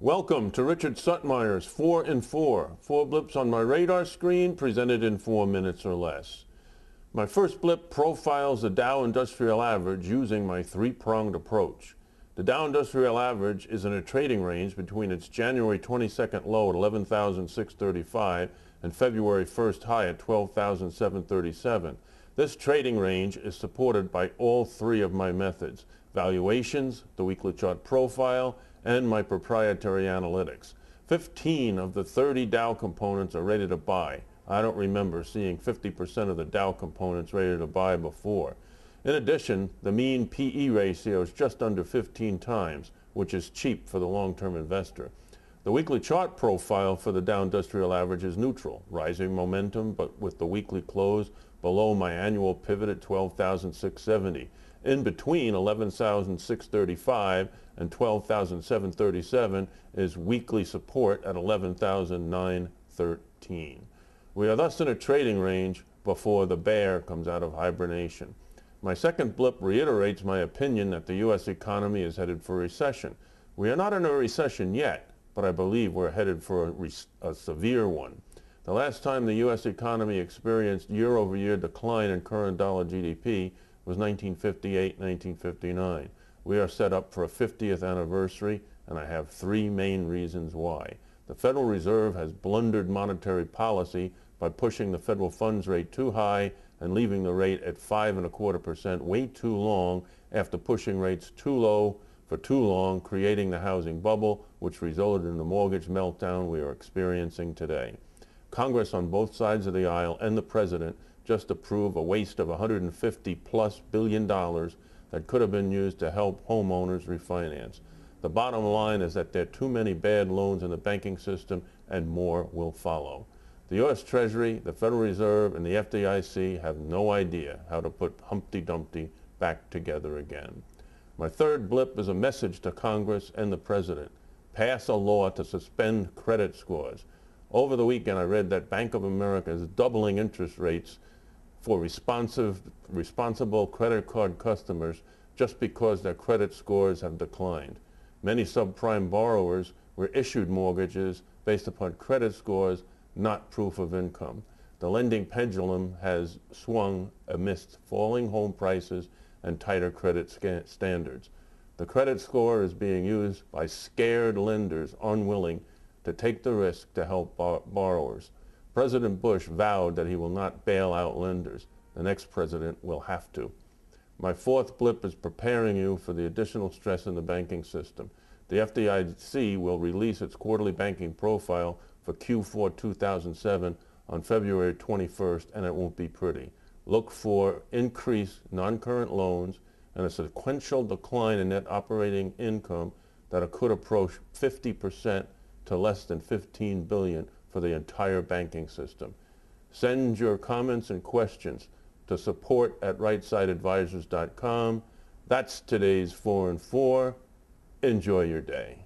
Welcome to Richard Suttmeyer's 4 in 4. 4 blips on my radar screen presented in 4 minutes or less. My first blip profiles the Dow Industrial Average using my three-pronged approach. The Dow Industrial Average is in a trading range between its January 22nd low at 11,635 and February 1st high at 12,737. This trading range is supported by all three of my methods: valuations, the weekly chart profile, and my proprietary analytics. 15 of the 30 Dow components are ready to buy. I don't remember seeing 50% of the Dow components ready to buy before. In addition, the mean PE ratio is just under 15 times, which is cheap for the long-term investor. The weekly chart profile for the Dow Industrial Average is neutral, rising momentum, but with the weekly close below my annual pivot at 12,670. In between 11,635 and 12,737 is weekly support at 11,913. We are thus in a trading range before the bear comes out of hibernation. My second blip reiterates my opinion that the U.S. economy is headed for a recession. We are not in a recession yet, but I believe we're headed for a severe one. The last time the U.S. economy experienced year-over-year decline in current dollar GDP was 1958-1959. We are set up for a 50th anniversary, and I have three main reasons why. The Federal Reserve has blundered monetary policy by pushing the federal funds rate too high and leaving the rate at 5.25% way too long after pushing rates too low for too long, creating the housing bubble, which resulted in the mortgage meltdown we are experiencing today. Congress on both sides of the aisle and the President just approved a waste of $150+ billion that could have been used to help homeowners refinance. The bottom line is that there are too many bad loans in the banking system, and more will follow. The U.S. Treasury, the Federal Reserve, and the FDIC have no idea how to put Humpty Dumpty back together again. My third blip is a message to Congress and the President. Pass a law to suspend credit scores. Over the weekend, I read that Bank of America is doubling interest rates for responsible credit card customers just because their credit scores have declined. Many subprime borrowers were issued mortgages based upon credit scores, not proof of income. The lending pendulum has swung amidst falling home prices and tighter credit standards. The credit score is being used by scared lenders unwilling to take the risk to help borrowers. President Bush vowed that he will not bail out lenders. The next president will have to. My fourth blip is preparing you for the additional stress in the banking system. The FDIC will release its quarterly banking profile for Q4 2007 on February 21st, and it won't be pretty. Look for increased non-current loans and a sequential decline in net operating income that could approach 50% to less than $15 billion for the entire banking system. Send your comments and questions to support@rightsideadvisors.com. That's today's 4 in 4. Enjoy your day.